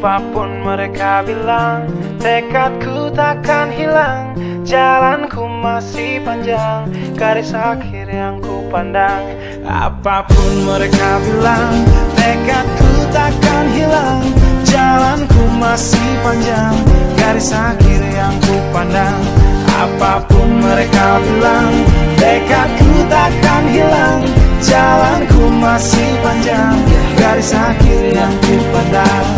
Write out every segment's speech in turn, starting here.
Apapun mereka bilang, tekadku takkan hilang. Jalanku masih panjang, garis akhir yang ku pandang. Apapun mereka bilang, tekadku takkan hilang. Jalanku masih panjang, garis akhir yang ku pandang. Apapun mereka bilang, tekadku takkan hilang. Jalanku masih panjang, garis akhir yang ku pandang.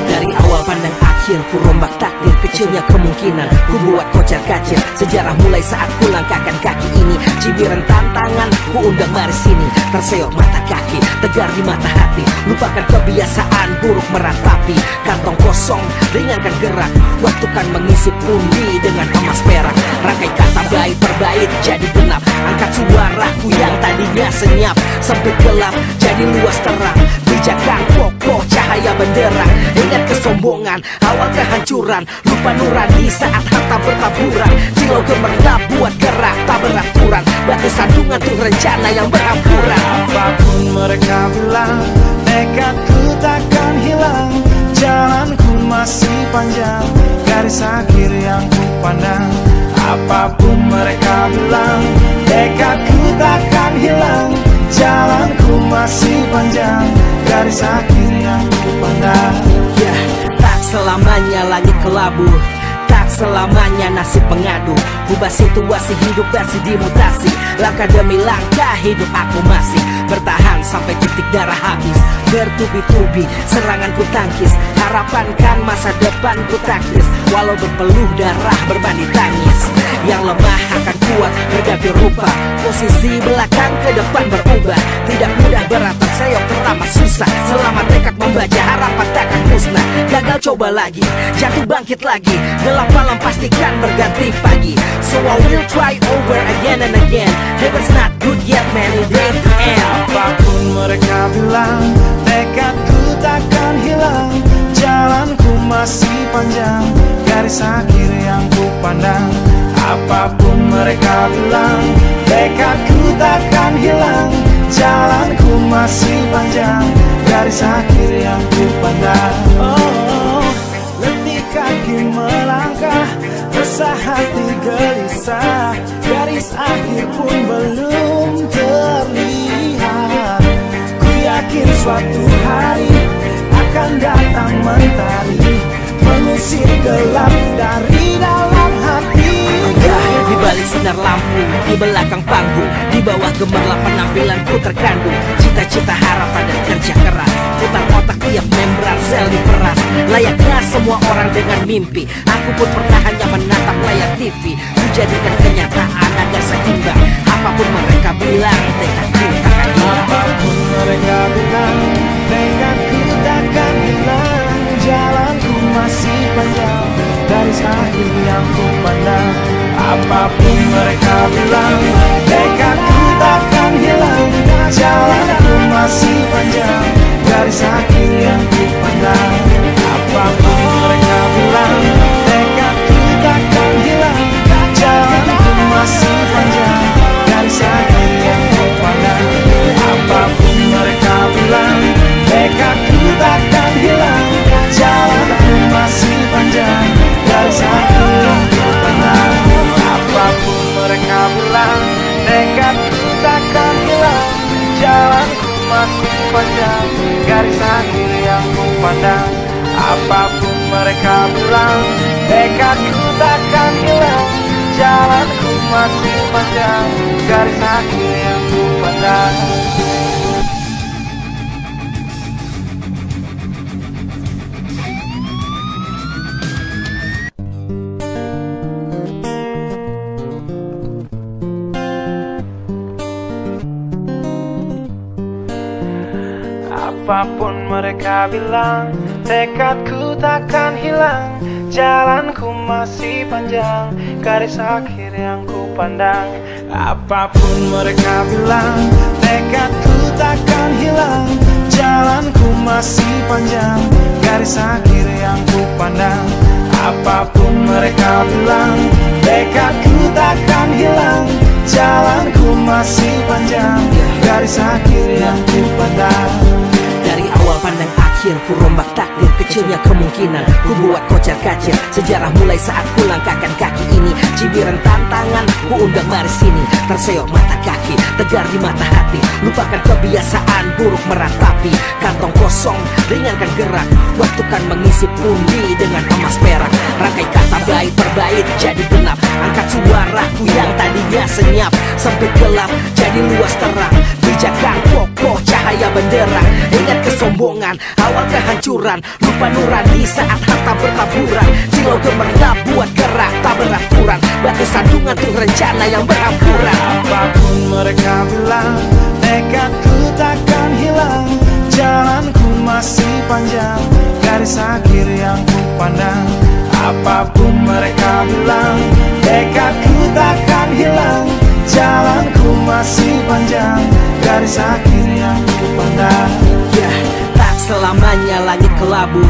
Dari awal pandang akhir, ku rombak takdir. Kecilnya kemungkinan, ku buat kocar kacir. Sejarah mulai saat ku langkahkan kaki ini. Cibiran tantangan, ku undang mari sini. Terseok mata kaki, tegar di mata hati. Lupakan kebiasaan buruk meratapi. Kantong kosong, ringankan gerak. Waktu kan mengisi pundi dengan emas perak. Rangkai kata bait per bait jadi genap. Angkat suaraku yang tadinya senyap. Sempit gelap, jadi luas terang. Pijakan kokoh cahaya benderang. Ingat kesombongan, awal kehancuran. Lupa nurani saat harta bertaburan. Silau gemerlap buat gerak tak beraturan. Batu sandungan tuh rencana yang berampuran. Apapun mereka bilang, tekadku takkan hilang. Jalanku masih panjang, garis akhir yang ku pandang. Apapun mereka bilang, tekadku takkan hilang. Jalanku masih panjang, garis akhir yang ku pandang. Ya, tak selamanya langit kelabu, tak selamanya nasib pengadu. Ubah situasi hidup masih dimutasi. Langkah demi langkah hidup aku masih bertahan sampai titik darah habis. Bertubi-tubi serangan ku tangkis. Harapan kan masa depan ku taktis. Walau berpeluh darah berbanding tangis. Yang lemah akan kuat berganti rupa. Posisi belakang ke depan berubah. Tidak mudah berat terseok teramat susah. Selama tekad membaca harapan takkan musnah. Gagal coba lagi, jatuh bangkit lagi. Gelap malam pastikan berganti pagi. So I will try over again and again. Heaven's not good yet man, it ain't the end. Apapun mereka bilang, tekadku takkan hilang. Jalanku masih panjang, garis akhir yang ku pandang. Apapun mereka bilang, tekadku takkan hilang. Jalanku masih panjang, garis akhir yang ku pandang. Oh, letih kaki melangkah, resah hati gelisah. Garis akhir pun belum terlihat. Ku yakin suatu hari akan datang mentari, mengusir gelap dari dalam hati. Di balik sinar lampu, di belakang panggung, di bawah gemerlap penampilanku terkandung. Cita-cita, harapan dan kerja keras. Putar otak tiap membran sel diperas. Layaknya semua orang dengan mimpi, aku pun pernah hanya menatap layar TV. Menjadikan kenyataan agar seimbang. Apapun mereka bilang, tekadku takkan hilang. Apapun mereka bilang, tekadku takkan hilang. Jalanku masih panjang, garis akhir yang ku pandang. Apapun mereka bilang, tekadku takkan hilang. Jalanku masih panjang, garis akhir yang ku pandang. Apapun mereka bilang, tekadku takkan hilang. Jalanku masih panjang, garis akhir yang ku pandang. Apapun mereka bilang, tekadku takkan hilang. Jalanku masih panjang, garis akhir yang ku pandang. Apapun mereka bilang, tekadku takkan hilang. Jalanku masih panjang, garis akhir yang ku pandang. Apapun mereka bilang, tekadku takkan hilang. Jalanku masih panjang, garis akhir yang ku pandang. Apapun mereka bilang, tekadku takkan hilang. Jalanku masih panjang, garis akhir yang ku pandang. Apapun mereka bilang, tekadku takkan hilang. Jalanku masih panjang, garis akhir yang ku pandang. Apapun mereka bilang, tekadku takkan hilang. Jalanku masih panjang, garis akhir yang ku pandang. Dari awal pandang akhir, ku rombak takdir. Kecil kecilnya kemungkinan ku buat kocar kacir. Sejarah mulai saat ku langkahkan kaki ini. Cibiran tantangan ku undang mari sini. Terseok mata kaki, tegar di mata hati. Lupakan kebiasaan buruk meratapi. Kantong kosong, ringankan gerak. Waktu kan mengisi pundi dengan emas perak. Rangkai kata bait per bait jadi genap. Angkat suaraku yang tadinya senyap. Sempit gelap jadi luas terang. Bijakan kokoh cahaya benderang. Ingat kesombongan, awal kehancuran. Lupa nurani saat harta bertaburan. Silau gemerlap buat gerak tak beraturan. Batu sandungan tuh rencana yang berhampuran. Apapun mereka bilang, tekadku takkan hilang. Jalanku masih panjang, garis akhir yang ku pandang. Apapun mereka bilang, tekadku takkan hilang. Jalanku masih panjang, garis akhir yang ku pandang. Ya, tak selamanya langit kelabu,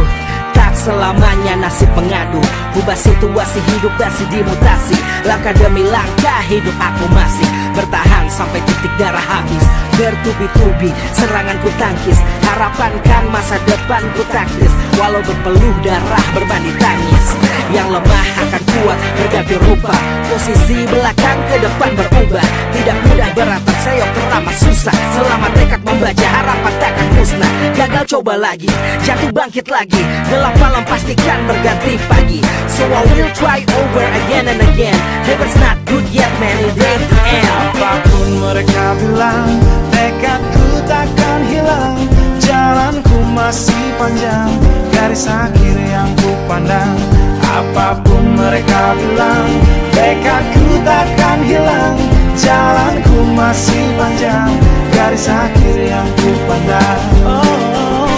tak selamanya nasib mengadu. Ubah situasi hidup masih dimutasi. Langkah demi langkah hidup aku masih bertahan sampai titik darah habis. Bertubi-tubi serangan ku tangkis. Harapan kan masa depan ku taktis. Walau berpeluh darah berbanding tangis. Yang lemah akan kuat berganti rupa. Posisi belakang ke depan berubah. Tidak mudah berat terseok teramat susah. Selama tekad membaca harapan takkan musnah. Gagal coba lagi, jatuh bangkit lagi. Gelap malam pastikan berganti pagi. So I will try over again and again. Heaven's not good yet man, it ain't the end. Apapun mereka bilang, tekadku takkan hilang. Jalanku masih panjang, garis akhir yang ku pandang. Apapun mereka bilang, tekadku takkan hilang. Jalanku masih panjang, garis akhir yang ku pandang. Oh,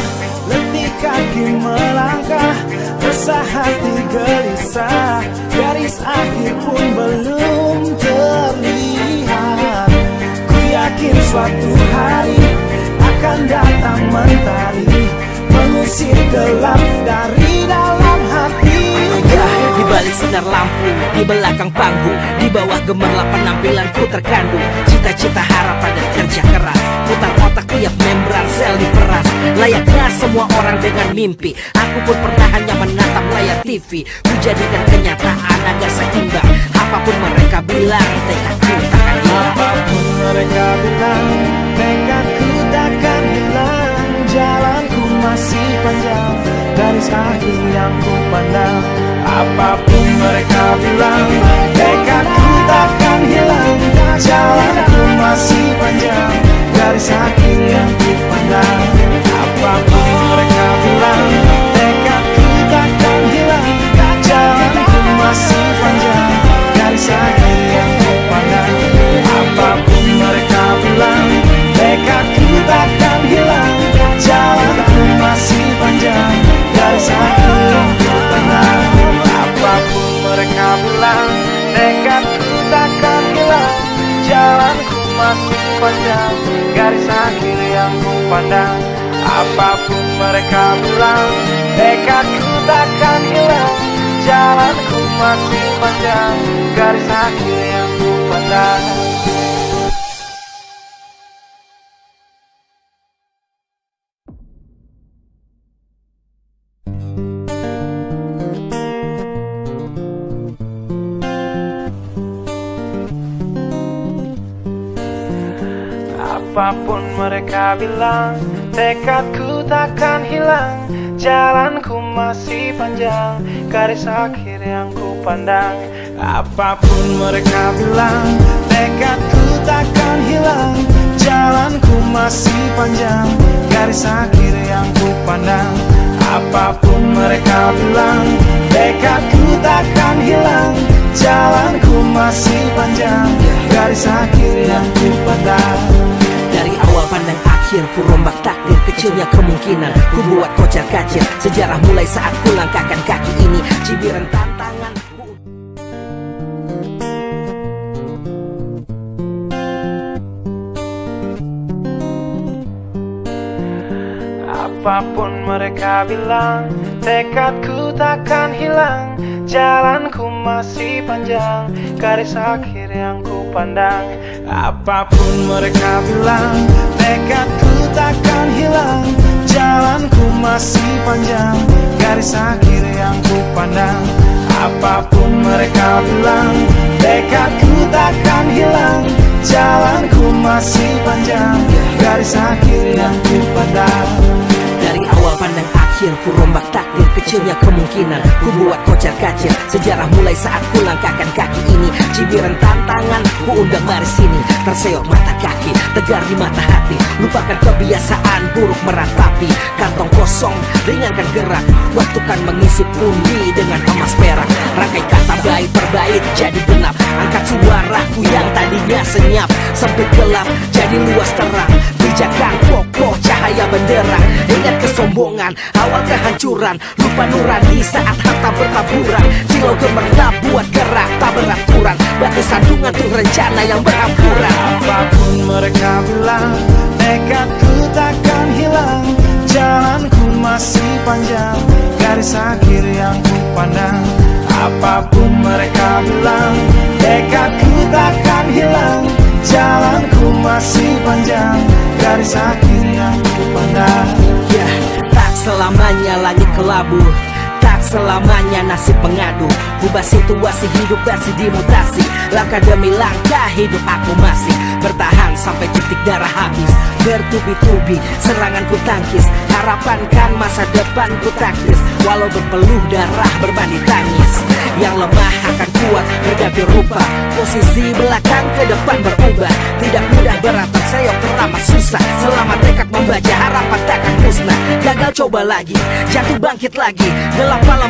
letih kaki melangkah, resah hati gelisah. Garis akhir pun belum terlihat. Ku yakin suatu hari akan datang mentari, mengusir gelap dari dalam hati. Di balik sinar lampu, di belakang panggung, di bawah gemerlap penampilanku terkandung. Cita-cita, harapan dan kerja keras. Putar otak tiap membran sel diperas. Layaknya semua orang dengan mimpi, aku pun pernah hanya menatap layar TV. Ku jadikan kenyataan agar seimbang. Apapun mereka bilang, tekadku takkan hilang. Apapun mereka bilang, tekadku takkan hilang. Jalanku masih panjang, garis akhir yang ku pandang. Apapun mereka bilang, tekadku takkan hilang. Jalanku masih panjang, garis akhir yang ku pandang. Apapun mereka bilang, tekadku takkan hilang. Jalanku masih panjang, garis akhir yang ku pandang. Apapun mereka bilang, tekadku takkan hilang. Jalanku masih panjang, garis akhir yang ku pandang. Apapun mereka bilang, tekadku takkan hilang. Jalanku masih panjang, garis akhir yang ku pandang. Apapun mereka bilang, tekadku takkan hilang. Jalanku masih panjang, garis akhir yang ku pandang. Apapun mereka bilang, tekadku takkan hilang. Jalanku masih panjang, garis akhir yang ku pandang. Apapun mereka bilang, tekadku takkan hilang. Jalanku masih panjang, garis akhir yang ku pandang. Apapun mereka bilang, tekadku takkan hilang. Jalanku masih panjang, garis akhir yang ku pandang. Dari awal pandang akhir, ku rombak takdir. Kecilnya kemungkinan, ku buat kocar kacir. Sejarah mulai saat ku langkahkan kaki ini. Cibiran tantangan Apapun mereka bilang, tekadku takkan hilang. Jalanku masih panjang, garis akhir yang ku pandang. Apapun mereka bilang, tekadku takkan hilang. jalanku masih panjang, garis akhir yang ku pandang. Apapun mereka bilang, tekadku takkan hilang. Jalanku masih panjang, garis akhir yang ku pandang. Dari awal pandang akhir, ku rombak takdir. Kecilnya kemungkinan, ku buat kocar kacir. Sejarah mulai saat ku langkahkan kaki ini. Cibiran tantangan, ku undang mari sini. Terseok mata kaki, tegar di mata hati. Lupakan kebiasaan buruk meratapi. Kantong kosong, ringankan gerak. Waktu kan mengisi pundi dengan emas perak. Rangkai kata bait per bait jadi genap. Angkat suaraku yang tadinya senyap, sempit gelap jadi luas terang. Pijakan kokoh cahaya benderang. Ingat kesombongan, awal kehancuran. Lupa nurani saat harta bertaburan. Silau gemerlap buat gerak tak beraturan. Batu sandungan tuh rencana yang berampuran. Apapun mereka bilang, tekadku takkan hilang. Jalanku masih panjang, garis akhir yang ku pandang. Apapun mereka bilang, tekadku takkan hilang. Jalanku masih panjang, garis akhir yang ku pandang. Ya, tak selamanya langit kelabu, tak selamanya nasib mengadu. Ubah situasi hidup masih dimutasi. Langkah demi langkah hidup aku masih bertahan sampai titik darah habis. Bertubi-tubi serangan ku tangkis. Harapan kan masa depan ku taktis. Walau berpeluh darah berbanding tangis. Yang lemah akan kuat berganti rupa. Posisi belakang ke depan berubah. Tidak mudah berat terseok teramat susah. Selama tekad membaca harapan takkan musnah. Gagal coba lagi, jatuh bangkit lagi. Gelap malam